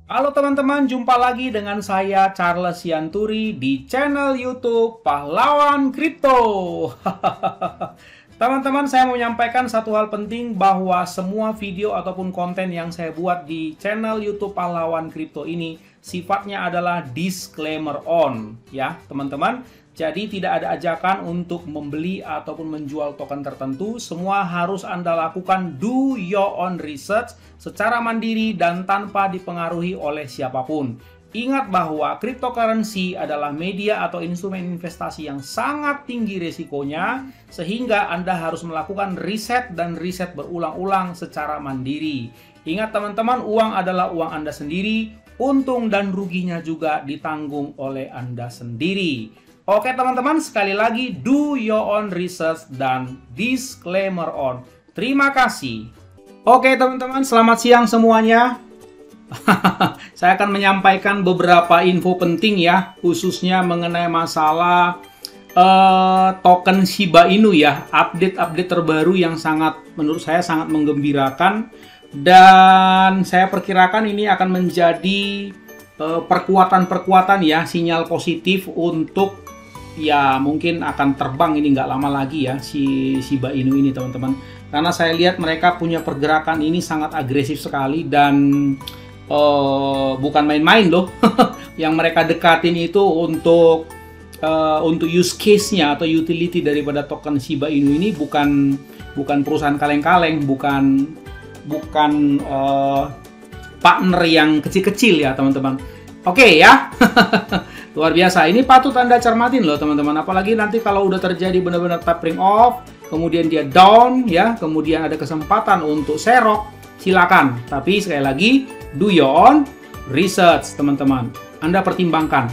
Halo teman-teman, jumpa lagi dengan saya Charles Sianturi di channel YouTube Pahlawan Kripto. Teman-teman, saya mau menyampaikan satu hal penting bahwa semua video ataupun konten yang saya buat di channel YouTube Pahlawan Kripto ini sifatnya adalah disclaimer on, ya teman-teman. Jadi tidak ada ajakan untuk membeli ataupun menjual token tertentu. Semua harus Anda lakukan do your own research secara mandiri dan tanpa dipengaruhi oleh siapapun. Ingat bahwa cryptocurrency adalah media atau instrumen investasi yang sangat tinggi risikonya, sehingga Anda harus melakukan riset dan riset berulang-ulang secara mandiri. Ingat teman-teman, uang adalah uang Anda sendiri, untung dan ruginya juga ditanggung oleh Anda sendiri. Oke teman-teman, sekali lagi do your own research dan disclaimer on. Terima kasih. Oke teman-teman, selamat siang semuanya. Saya akan menyampaikan beberapa info penting ya, khususnya mengenai masalah token Shiba Inu ya, update-update terbaru yang menurut saya sangat menggembirakan, dan saya perkirakan ini akan menjadi perkuatan-perkuatan ya, sinyal positif untuk ya mungkin akan terbang ini nggak lama lagi ya si Shiba Inu ini teman-teman, karena saya lihat mereka punya pergerakan ini sangat agresif sekali dan bukan main-main loh. Yang mereka dekatin itu untuk use case-nya atau utility daripada token Shiba Inu ini bukan perusahaan kaleng-kaleng, bukan partner yang kecil-kecil ya teman-teman. Oke ya. Luar biasa, ini patut Anda cermatin loh teman-teman. Apalagi nanti kalau udah terjadi benar-benar tapering off, kemudian dia down ya, kemudian ada kesempatan untuk serok, silakan. Tapi sekali lagi, do your own research teman-teman. Anda pertimbangkan.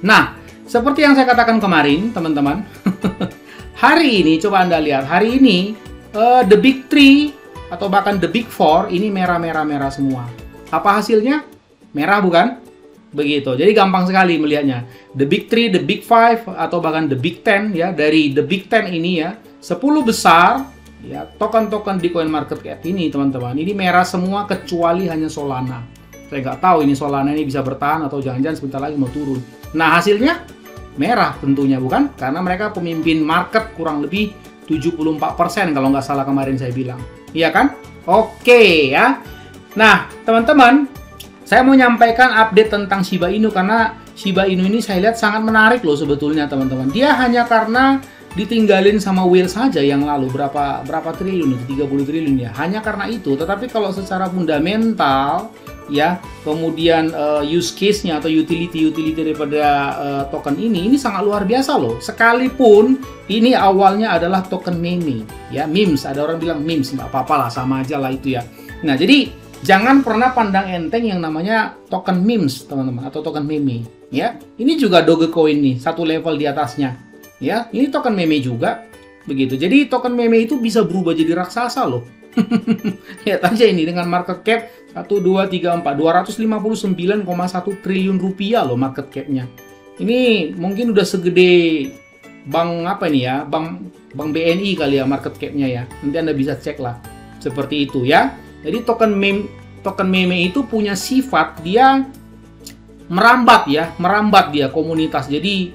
Nah, seperti yang saya katakan kemarin teman-teman, hari ini coba Anda lihat, hari ini the big three atau bahkan the big four ini merah-merah semua. Apa hasilnya? Merah bukan? Begitu, jadi gampang sekali melihatnya. The Big 3, The Big 5, atau bahkan The Big 10 ya. Dari The Big 10 ini ya, 10 besar ya, token-token di CoinMarketCap ini teman-teman, ini merah semua kecuali hanya Solana. Saya nggak tahu ini Solana ini bisa bertahan atau jangan-jangan sebentar lagi mau turun. Nah hasilnya merah tentunya bukan? Karena mereka pemimpin market kurang lebih 74% kalau nggak salah kemarin saya bilang. Iya kan? Oke ya. Nah teman-teman, saya mau nyampaikan update tentang Shiba Inu karena Shiba Inu ini saya lihat sangat menarik loh sebetulnya teman-teman. Dia hanya karena ditinggalin sama whale saja yang lalu berapa triliun itu, 30 triliun ya. Hanya karena itu, tetapi kalau secara fundamental ya, kemudian use case-nya atau utility daripada token ini sangat luar biasa loh. Sekalipun ini awalnya adalah token meme ya, memes. Ada orang bilang memes, nggak apa-apa lah, sama aja lah itu ya. Nah, jadi jangan pernah pandang enteng yang namanya token memes, teman-teman, atau token meme, ya. Ini juga Dogecoin nih, satu level di atasnya, ya. Ini token meme juga, begitu. Jadi token meme itu bisa berubah jadi raksasa loh. Lihat aja ini dengan market cap 259,1 triliun rupiah loh market cap-nya. Ini mungkin udah segede bank apa nih ya, bank BNI kali ya market cap-nya ya. Nanti Anda bisa cek lah, seperti itu ya. Jadi token meme itu punya sifat dia merambat dia komunitas. Jadi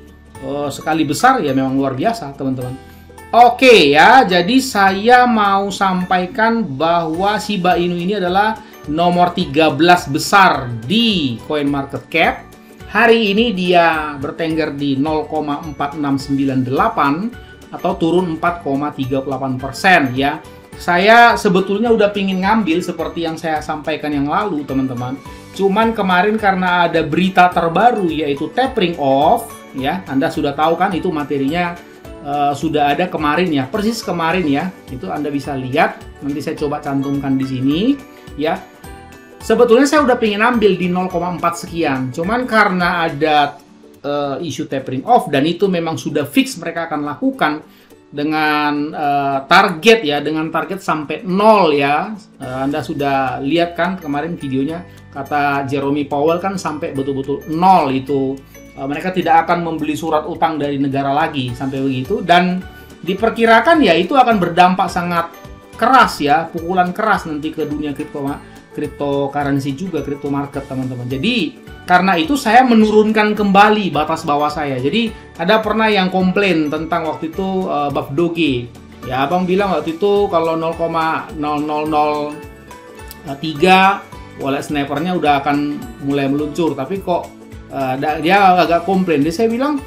sekali besar ya memang luar biasa teman-teman. Oke ya, jadi saya mau sampaikan bahwa Shiba Inu ini adalah nomor 13 besar di CoinMarketCap. Hari ini dia bertengger di 0,4698 atau turun 4,38% ya. Saya sebetulnya udah pingin ngambil seperti yang saya sampaikan yang lalu teman-teman. Cuman kemarin karena ada berita terbaru yaitu tapering off ya. Anda sudah tahu kan itu materinya sudah ada kemarin ya. Persis kemarin ya. Itu Anda bisa lihat. Nanti saya coba cantumkan di sini ya. Sebetulnya saya udah pingin ambil di 0,4 sekian. Cuman karena ada isu tapering off dan itu memang sudah fix mereka akan lakukan dengan target ya, dengan target sampai 0 ya. Anda sudah lihat kan kemarin videonya, kata Jerome Powell kan sampai betul-betul 0 itu. Mereka tidak akan membeli surat utang dari negara lagi sampai begitu, dan diperkirakan ya itu akan berdampak sangat keras ya, pukulan keras nanti ke dunia cryptocurrency juga, crypto market teman-teman. Jadi karena itu saya menurunkan kembali batas bawah saya. Jadi ada pernah yang komplain tentang waktu itu Buff Doge. Ya abang bilang waktu itu kalau 0,0003 wallet snipernya udah akan mulai meluncur. Tapi kok dia agak komplain. Jadi saya bilang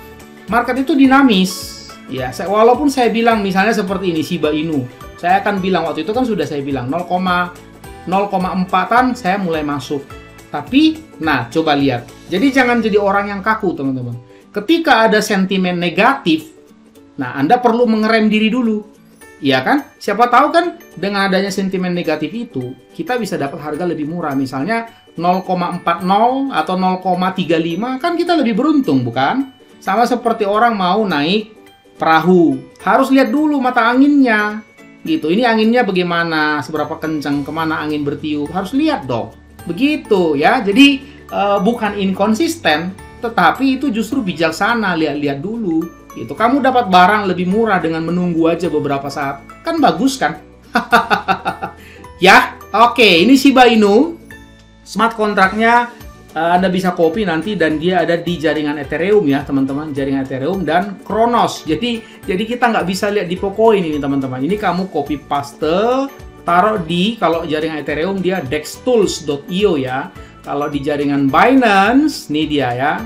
market itu dinamis. Ya, walaupun saya bilang misalnya seperti ini Shiba Inu, saya akan bilang waktu itu kan sudah saya bilang 0,4-an saya mulai masuk. Tapi, nah coba lihat. Jadi jangan jadi orang yang kaku teman-teman. Ketika ada sentimen negatif, nah Anda perlu mengerem diri dulu. Iya kan? Siapa tahu kan dengan adanya sentimen negatif itu, kita bisa dapat harga lebih murah. Misalnya 0,40 atau 0,35 kan kita lebih beruntung, bukan? Sama seperti orang mau naik perahu, harus lihat dulu mata anginnya gitu. Ini anginnya bagaimana, seberapa kencang, kemana angin bertiup, harus lihat dong. Begitu ya. Jadi bukan inkonsisten, tetapi itu justru bijaksana. Lihat-lihat dulu gitu. Kamu dapat barang lebih murah dengan menunggu aja beberapa saat, kan bagus kan? Ya, oke, ini Shiba Inu. Smart kontraknya Anda bisa copy nanti, dan dia ada di jaringan Ethereum ya teman-teman, jaringan Ethereum dan Kronos. Jadi kita nggak bisa lihat di Pocoin ini teman-teman. Ini kamu copy paste, taruh di, kalau jaringan Ethereum dia dextools.io ya. Kalau di jaringan Binance, ini dia ya,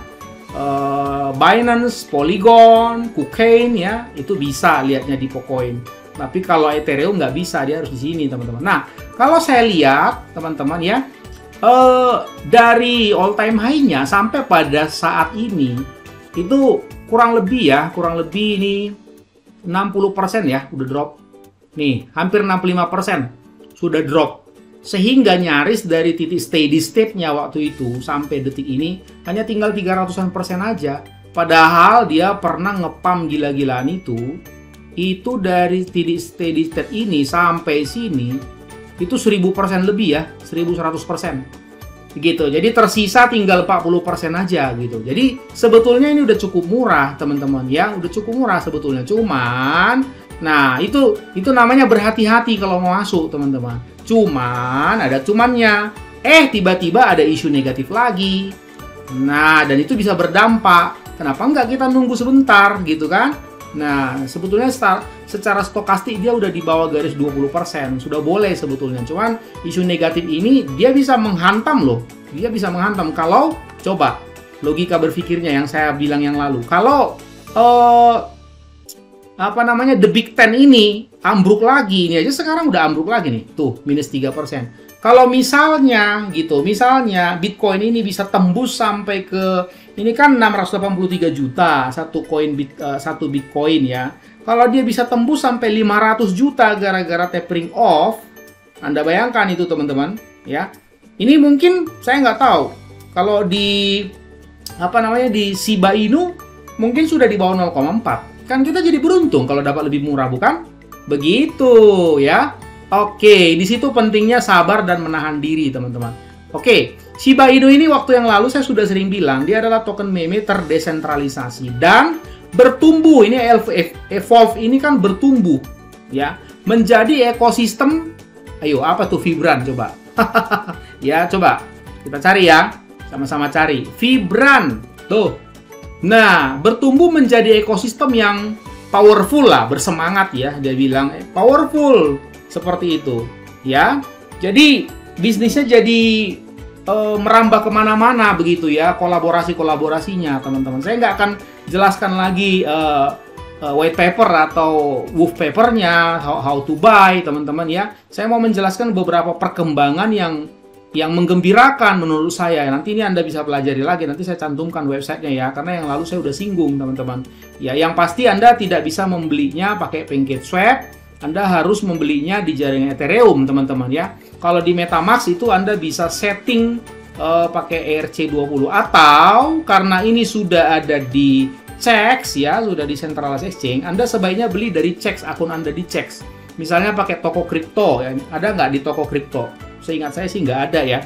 Binance, Polygon, KuCoin ya, itu bisa lihatnya di Pocoin. Tapi kalau Ethereum nggak bisa, dia harus di sini teman-teman. Nah, kalau saya lihat teman-teman ya, dari all time high-nya sampai pada saat ini itu kurang lebih ini 60% ya udah drop. Nih, hampir 65% sudah drop. Sehingga nyaris dari titik steady state-nya waktu itu sampai detik ini hanya tinggal 300% aja. Padahal dia pernah ngepam gila-gilaan itu dari titik steady state ini sampai sini itu 1000% lebih ya, 1100%. Begitu. Jadi tersisa tinggal 40% aja gitu. Jadi sebetulnya ini udah cukup murah, teman-teman ya, udah cukup murah sebetulnya. Cuman nah, itu namanya berhati-hati kalau mau masuk, teman-teman. Cuman ada cumannya. Tiba-tiba ada isu negatif lagi. Nah, dan itu bisa berdampak. Kenapa nggak kita nunggu sebentar gitu kan? Nah, sebetulnya secara stokastik dia udah di bawah garis 20%. Sudah boleh sebetulnya. Cuman isu negatif ini dia bisa menghantam loh. Dia bisa menghantam kalau coba logika berpikirnya yang saya bilang yang lalu. Kalau The Big Ten ini ambruk lagi. Ini aja sekarang udah ambruk lagi nih. Tuh, minus 3%. Kalau misalnya Bitcoin ini bisa tembus sampai ke, ini kan 683 juta satu Bitcoin ya. Kalau dia bisa tembus sampai 500 juta gara-gara tapering off, Anda bayangkan itu teman-teman ya. Ini mungkin saya nggak tahu. Kalau di di Shiba Inu mungkin sudah di bawah 0,4. Kan kita jadi beruntung kalau dapat lebih murah, bukan? Begitu ya. Oke, di situ pentingnya sabar dan menahan diri, teman-teman. Oke, Shiba Inu ini waktu yang lalu saya sudah sering bilang, dia adalah token meme terdesentralisasi dan bertumbuh. Ini Evolve ini kan bertumbuh ya, menjadi ekosistem. Ayo, apa tuh Vibran coba? Ya, coba kita cari ya. Sama-sama cari. Vibran. Tuh. Nah, bertumbuh menjadi ekosistem yang powerful lah, bersemangat ya. Dia bilang powerful. Seperti itu, ya. Jadi bisnisnya jadi merambah kemana-mana begitu ya, kolaborasinya teman-teman. Saya nggak akan jelaskan lagi white paper atau wolf papernya, how to buy teman-teman ya. Saya mau menjelaskan beberapa perkembangan yang menggembirakan menurut saya. Nanti ini Anda bisa pelajari lagi, nanti saya cantumkan websitenya ya, karena yang lalu saya udah singgung teman-teman. Ya, yang pasti Anda tidak bisa membelinya pakai PancakeSwap. Anda harus membelinya di jaringan Ethereum, teman-teman ya. Kalau di MetaMask itu Anda bisa setting pakai ERC20, atau karena ini sudah ada di CEX ya, sudah di Centralized Exchange, Anda sebaiknya beli dari CEX, akun Anda di CEX. Misalnya pakai toko kripto, ya. Ada nggak di toko kripto? Seingat saya sih nggak ada ya.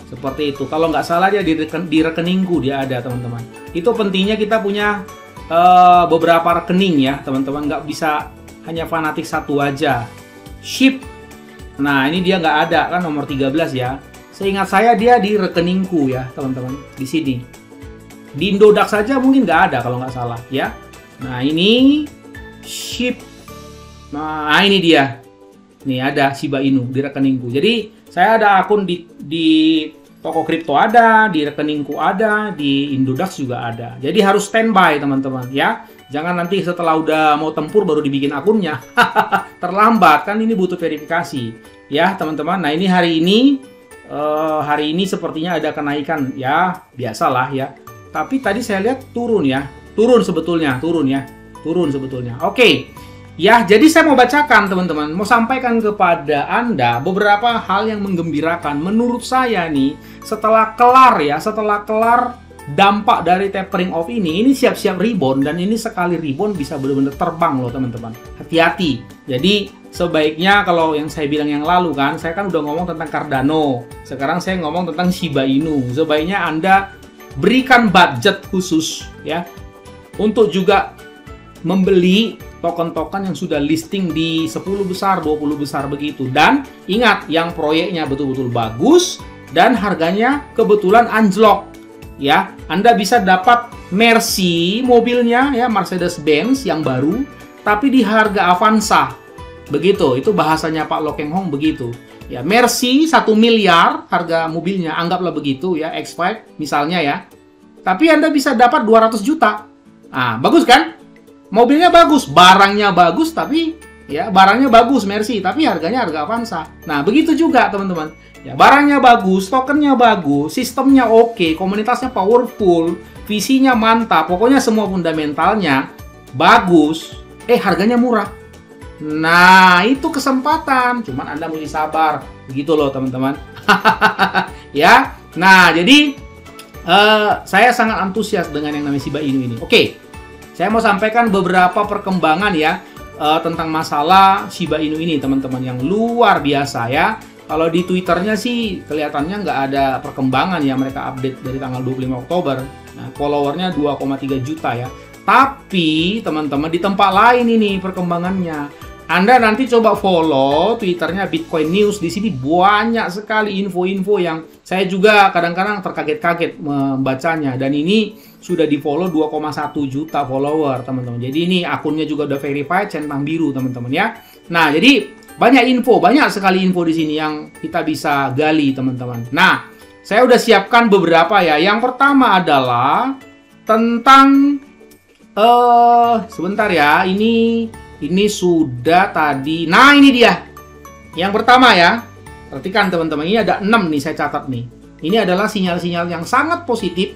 Seperti itu. Kalau nggak salah dia di rekeningku dia ada, teman-teman. Itu pentingnya kita punya beberapa rekening ya, teman-teman. Nggak bisa hanya fanatik satu aja. Ship Nah, ini dia nggak ada kan nomor 13 ya. Seingat saya dia di rekeningku ya, teman-teman. Di sini. Di Indodax saja mungkin nggak ada kalau nggak salah ya. Nah, ini ship. Nah, ini dia. Nih ada Shiba Inu di rekeningku. Jadi, saya ada akun di toko kripto ada, di rekeningku ada, di Indodax juga ada. Jadi harus standby teman-teman ya. Jangan nanti setelah udah mau tempur baru dibikin akunnya. Terlambat kan, ini butuh verifikasi ya teman-teman. Nah, ini hari ini sepertinya ada kenaikan ya, biasalah ya. Tapi tadi saya lihat turun ya. Turun sebetulnya. Oke. Ya, jadi saya mau bacakan teman-teman, mau sampaikan kepada Anda beberapa hal yang menggembirakan. Menurut saya nih, setelah kelar dampak dari tapering off ini siap-siap rebound, dan ini sekali rebound bisa benar-benar terbang loh teman-teman. Hati-hati. Jadi sebaiknya, kalau yang saya bilang yang lalu kan, saya kan udah ngomong tentang Cardano. Sekarang saya ngomong tentang Shiba Inu. Sebaiknya Anda berikan budget khusus ya untuk juga membeli token-token yang sudah listing di 10 besar, 20 besar begitu. Dan ingat, yang proyeknya betul-betul bagus dan harganya kebetulan anjlok. Ya, Anda bisa dapat Mercy mobilnya ya, Mercedes-Benz yang baru, tapi di harga Avanza. Begitu, itu bahasanya Pak Lo Keng Hong begitu. Ya, Mercy 1 miliar harga mobilnya, anggaplah begitu ya, X5 misalnya ya. Tapi Anda bisa dapat 200 juta. Nah, bagus kan? Mobilnya bagus, barangnya bagus, tapi ya barangnya bagus Mercy, tapi harganya harga Avanza. Nah, begitu juga teman-teman. Ya, barangnya bagus, tokennya bagus, sistemnya oke, komunitasnya powerful, visinya mantap, pokoknya semua fundamentalnya bagus. Harganya murah. Nah, itu kesempatan. Cuman Anda mesti sabar. Begitu loh, teman-teman. Ya. Nah, jadi saya sangat antusias dengan yang namanya Shiba Inu ini. Oke. Saya mau sampaikan beberapa perkembangan ya tentang masalah Shiba Inu ini, teman-teman, yang luar biasa ya. Kalau di Twitternya sih kelihatannya nggak ada perkembangan ya, mereka update dari tanggal 25 Oktober. Nah, followernya 2,3 juta ya. Tapi teman-teman, di tempat lain ini perkembangannya. Anda nanti coba follow Twitternya Bitcoin News. Di sini banyak sekali info-info yang saya juga kadang-kadang terkaget-kaget membacanya. Dan ini sudah di follow 2,1 juta follower, teman-teman. Jadi ini akunnya juga udah verified, centang biru, teman-teman ya. Nah, jadi banyak sekali info di sini yang kita bisa gali, teman-teman. Nah, saya udah siapkan beberapa ya. Yang pertama adalah tentang sebentar ya. Ini sudah tadi. Nah, ini dia. Yang pertama ya. Perhatikan teman-teman, ini ada 6 nih saya catat nih. Ini adalah sinyal-sinyal yang sangat positif.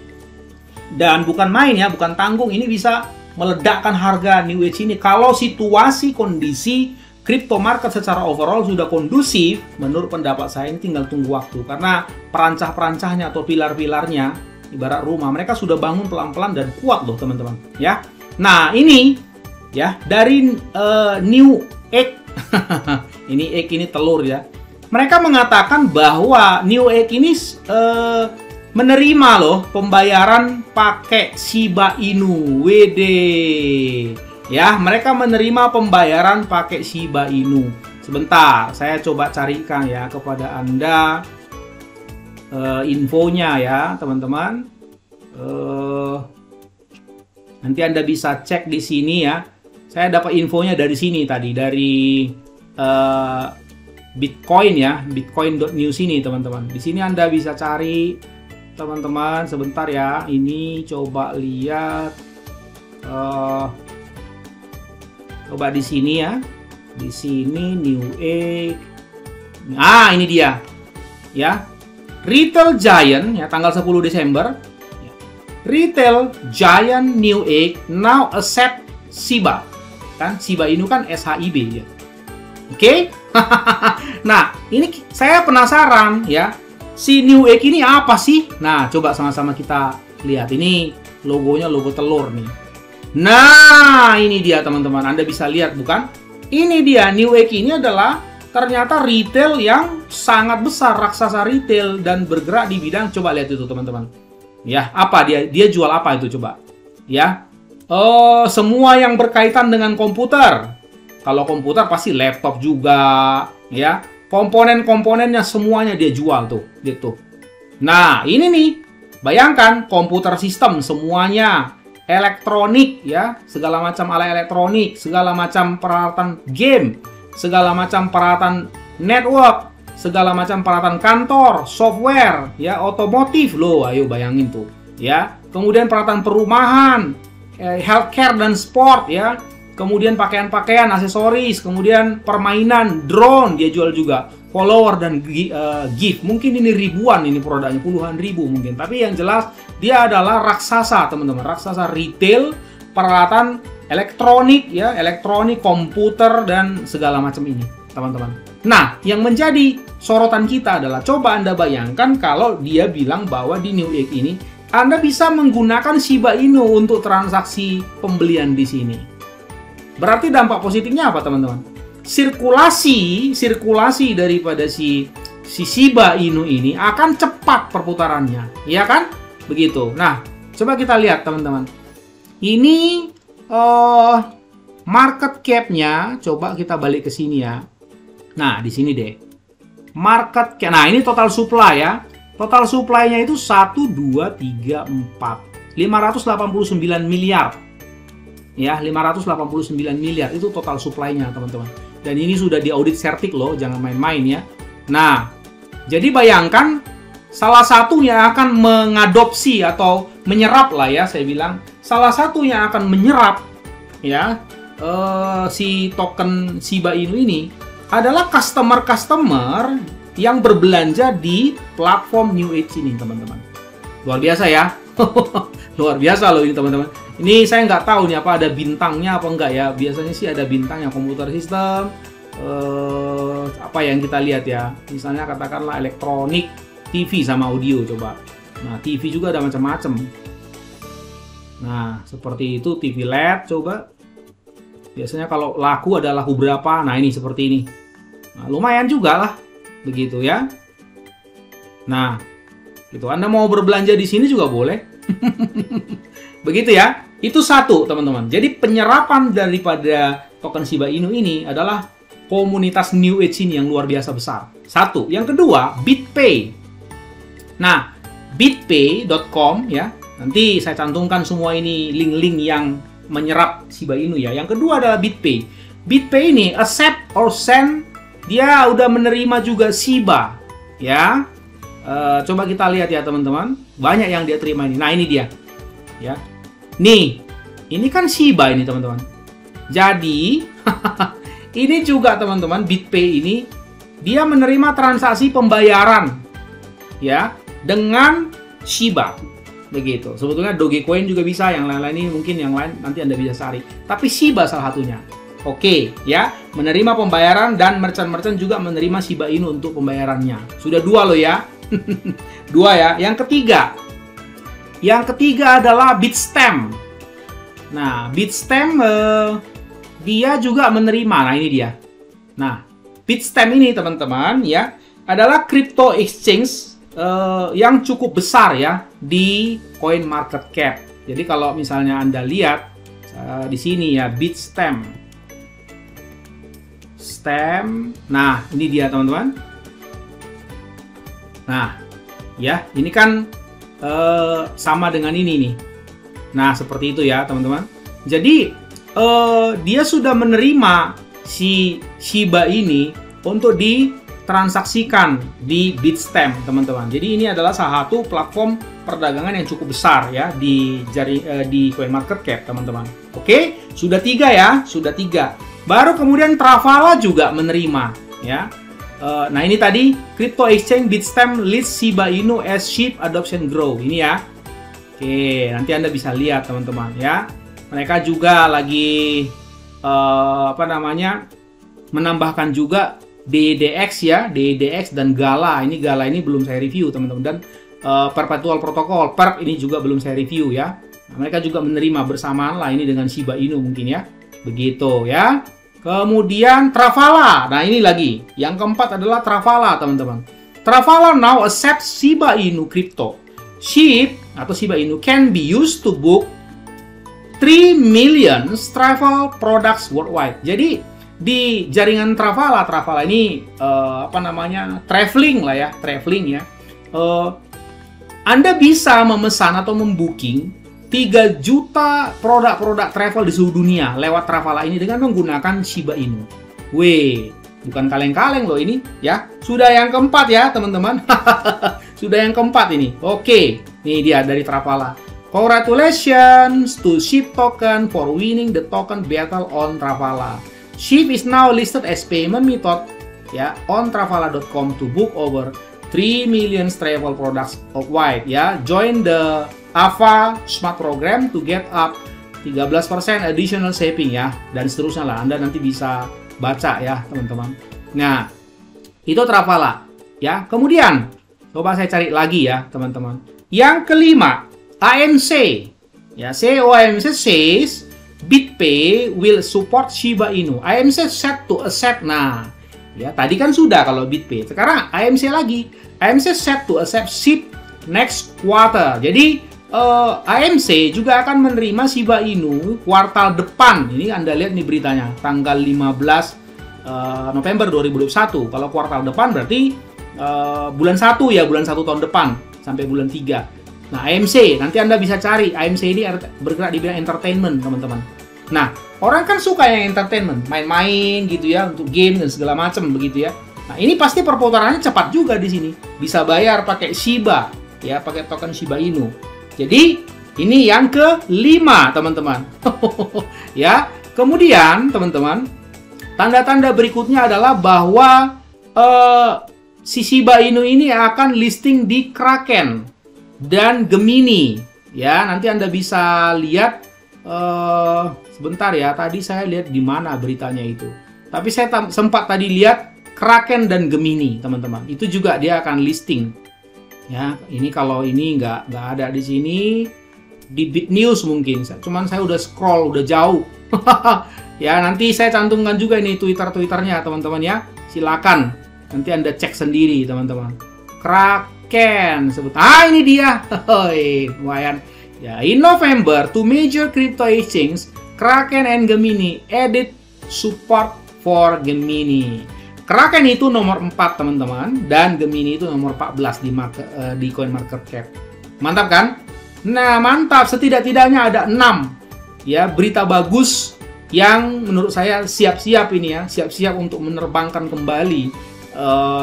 Dan bukan main ya, bukan tanggung. Ini bisa meledakkan harga New Age ini. Kalau situasi kondisi crypto market secara overall sudah kondusif, menurut pendapat saya ini tinggal tunggu waktu. Karena perancah-perancahnya atau pilar-pilarnya, ibarat rumah, mereka sudah bangun pelan-pelan dan kuat loh teman-teman. Ya. Nah, ini ya dari New Egg. Ini egg, ini telur ya. Mereka mengatakan bahwa New Egg ini menerima loh pembayaran pakai Shiba Inu. WD. Ya, mereka menerima pembayaran pakai Shiba Inu. Sebentar, saya coba carikan ya kepada Anda infonya ya, teman-teman. Nanti Anda bisa cek di sini ya. Saya dapat infonya dari sini tadi, dari Bitcoin ya, bitcoin.news ini, teman-teman. Di sini Anda bisa cari, teman-teman. Sebentar ya, ini coba lihat, coba di sini ya, di sini New Egg. Nah, ini dia, ya, Retail Giant ya, tanggal 10 Desember. Retail Giant New Egg now accept Shiba. Kan Shiba Inu kan SHIB ya. Oke? Nah, ini saya penasaran ya. Si New Egg ini apa sih? Nah, coba sama-sama kita lihat. Ini logonya logo telur nih. Nah, ini dia teman-teman. Anda bisa lihat bukan? Ini dia, New Egg ini adalah ternyata retail yang sangat besar, raksasa retail dan bergerak di bidang, coba lihat itu teman-teman. Ya, apa dia jual apa itu coba? Ya. Semua yang berkaitan dengan komputer. Kalau komputer pasti laptop juga, ya. komponen-komponennya semuanya dia jual tuh, gitu. Nah, ini nih, bayangkan komputer sistem semuanya, elektronik ya, segala macam alat elektronik, segala macam peralatan game, segala macam peralatan network, segala macam peralatan kantor, software, ya, otomotif loh, ayo bayangin tuh, ya. Kemudian peralatan perumahan, healthcare dan sport, ya. Kemudian pakaian-pakaian, aksesoris, kemudian permainan, drone dia jual juga, follower dan gift. Mungkin ini ribuan ini produknya, puluhan ribu mungkin. Tapi yang jelas dia adalah raksasa, teman-teman. Raksasa retail, peralatan elektronik ya, elektronik, komputer dan segala macam ini, teman-teman. Nah, yang menjadi sorotan kita adalah coba Anda bayangkan kalau dia bilang bahwa di Newegg ini Anda bisa menggunakan Shiba Inu untuk transaksi pembelian di sini. Berarti dampak positifnya apa, teman-teman? Sirkulasi daripada si Shiba Inu ini akan cepat perputarannya, ya kan? Begitu. Nah, coba kita lihat, teman-teman. Ini market cap-nya, coba kita balik ke sini ya. Nah, di sini deh. Market cap. Nah, ini total supply ya. Total supply-nya itu 1, 2, 3, 4. 589 miliar. Ya, 589 miliar itu total supply-nya, teman-teman. Dan ini sudah diaudit Certik loh, jangan main-main ya. Nah, jadi bayangkan salah satu yang akan mengadopsi atau menyerap lah ya, saya bilang. Salah satu yang akan menyerap ya si token Shiba Inu ini adalah customer-customer yang berbelanja di platform Newegg ini, teman-teman. Luar biasa ya. Luar biasa loh ini, teman-teman. Ini saya nggak tahu nih apa ada bintangnya apa enggak ya. Biasanya sih ada bintangnya, komputer sistem, apa yang kita lihat ya. Misalnya katakanlah elektronik, TV sama audio coba. Nah, TV juga ada macam-macam. Nah, seperti itu TV LED coba. Biasanya kalau laku ada laku berapa. Nah, ini seperti ini. Nah, lumayan juga lah. Begitu ya. Nah, itu Anda mau berbelanja di sini juga boleh. Begitu ya. Itu satu, teman-teman. Jadi penyerapan daripada token Shiba Inu ini adalah komunitas Newegg ini yang luar biasa besar. Satu. Yang kedua, BitPay. Nah, bitpay.com ya. Nanti saya cantumkan semua ini link-link yang menyerap Shiba Inu ya. Yang kedua adalah BitPay. BitPay ini accept or send, dia udah menerima juga Shiba ya. Coba kita lihat ya, teman-teman. Banyak yang dia terima ini. Nah, ini dia. Ya. Nih, ini kan Shiba ini, teman-teman. Jadi, ini juga, teman-teman, BitPay ini dia menerima transaksi pembayaran ya dengan Shiba. Begitu. Sebetulnya Dogecoin juga bisa, yang lain-lain ini mungkin yang lain nanti Anda bisa cari. Tapi Shiba salah satunya. Oke, ya. Menerima pembayaran dan merchant-merchant juga menerima Shiba Inu untuk pembayarannya. Sudah dua loh ya. Dua ya. Yang ketiga adalah Bitstamp. Nah, Bitstamp dia juga menerima. Nah, ini dia. Nah, Bitstamp ini, teman-teman, ya, adalah crypto exchange yang cukup besar ya di coin market cap. Jadi kalau misalnya Anda lihat di sini ya, Bitstamp. Nah, ini dia, teman-teman. Nah, ya, ini kan sama dengan ini nih. Nah, seperti itu ya, teman-teman. Jadi, dia sudah menerima si Shiba ini untuk ditransaksikan di Bitstamp, teman-teman. Jadi, ini adalah salah satu platform perdagangan yang cukup besar ya di CoinMarketCap, teman-teman. Oke, sudah 3 ya, sudah 3. Baru kemudian Travala juga menerima ya. Nah, ini tadi crypto exchange Bitstamp leads Shiba Inu as SHIB adoption grow. Ini ya. Oke, nanti Anda bisa lihat, teman-teman ya. Mereka juga lagi menambahkan juga DEDX ya, DEDX dan Gala. Ini Gala ini belum saya review, teman-teman. Dan Perpetual Protocol PERP ini juga belum saya review ya. Nah, mereka juga menerima bersamaan lah ini dengan Shiba Inu mungkin ya. Begitu ya. Kemudian Travala. Nah, ini lagi. Yang keempat adalah Travala, teman-teman. Travala now accepts Shiba Inu crypto. SHIB atau Shiba Inu can be used to book 3 million travel products worldwide. Jadi, di jaringan Travala. Travala ini apa namanya, traveling lah ya, traveling ya. Anda bisa memesan atau membooking 3 juta produk-produk travel di seluruh dunia lewat Travala ini dengan menggunakan Shiba Inu. Weh, bukan kaleng-kaleng loh ini ya. Sudah yang keempat ya teman-teman. Sudah yang keempat ini. Oke, ini dia dari Travala. Congratulations to SHIB token for winning the token battle on Travala. SHIB is now listed as payment method ya on travala.com to book over 3 million travel products worldwide ya. Join the AVA Smart Program to get up 13% additional saving ya, dan seterusnya lah. Anda nanti bisa baca ya teman-teman. Nah, itu Travala ya. Kemudian coba saya cari lagi ya teman-teman. Yang kelima, AMC ya. CEO AMC says BitPay will support Shiba Inu. AMC set to accept. Nah, ya tadi kan sudah kalau BitPay. Sekarang AMC lagi. AMC set to accept SHIB next quarter. Jadi AMC juga akan menerima Shiba Inu kuartal depan. Ini Anda lihat nih beritanya, tanggal 15 November 2021. Kalau kuartal depan berarti bulan 1 ya, bulan 1 tahun depan sampai bulan 3. Nah, AMC, nanti Anda bisa cari. AMC ini bergerak di bidang entertainment, teman-teman. Nah, orang kan suka yang entertainment, main-main gitu ya, untuk game dan segala macam begitu ya. Nah, ini pasti perputarannya cepat juga di sini. Bisa bayar pakai Shiba, ya, pakai token Shiba Inu. Jadi, ini yang kelima, teman-teman. Ya, kemudian, teman-teman, tanda-tanda berikutnya adalah bahwa si Shiba Inu ini akan listing di Kraken dan Gemini. Ya, nanti Anda bisa lihat sebentar ya. Tadi saya lihat di mana beritanya itu. Tapi saya sempat tadi lihat Kraken dan Gemini, teman-teman. Itu juga dia akan listing. Ya, ini kalau ini nggak ada di sini, di BitNews mungkin. Cuman saya udah scroll, udah jauh. Ya, nanti saya cantumkan juga ini Twitternya, teman-teman ya. Silakan. Nanti Anda cek sendiri, teman-teman. Kraken sebut. Ini dia. Lumayan. Ya, in November, two major crypto exchanges, Kraken and Gemini, added support for Gemini. Kraken itu nomor 4, teman-teman, dan Gemini itu nomor 14 di CoinMarketCap. Mantap kan? Nah, mantap. Setidak-tidaknya ada 6 ya berita bagus yang menurut saya siap-siap ini ya, siap-siap untuk menerbangkan kembali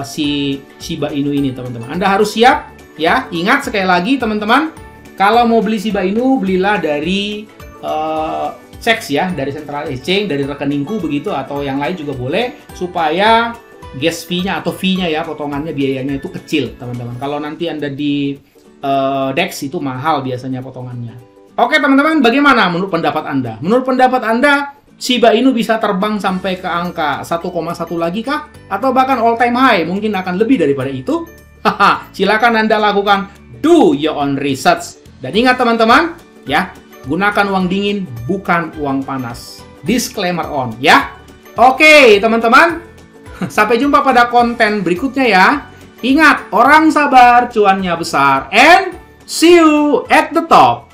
si Shiba Inu ini, teman-teman. Anda harus siap ya. Ingat sekali lagi, teman-teman, kalau mau beli Shiba Inu, belilah dari checks ya, dari Central Exchange, dari rekeningku begitu, atau yang lain juga boleh, supaya gas fee-nya atau fee-nya ya, potongannya, biayanya itu kecil, teman-teman. Kalau nanti Anda di DEX itu mahal biasanya potongannya. Oke, teman-teman, bagaimana menurut pendapat Anda? Menurut pendapat Anda, Shiba Inu bisa terbang sampai ke angka 1,1 lagi kah? Atau bahkan all time high, mungkin akan lebih daripada itu? Silakan Anda lakukan, do your own research. Dan ingat, teman-teman, ya, gunakan uang dingin, bukan uang panas. Disclaimer on, ya. Oke, teman-teman. Sampai jumpa pada konten berikutnya ya. Ingat, orang sabar, cuannya besar. And see you at the top.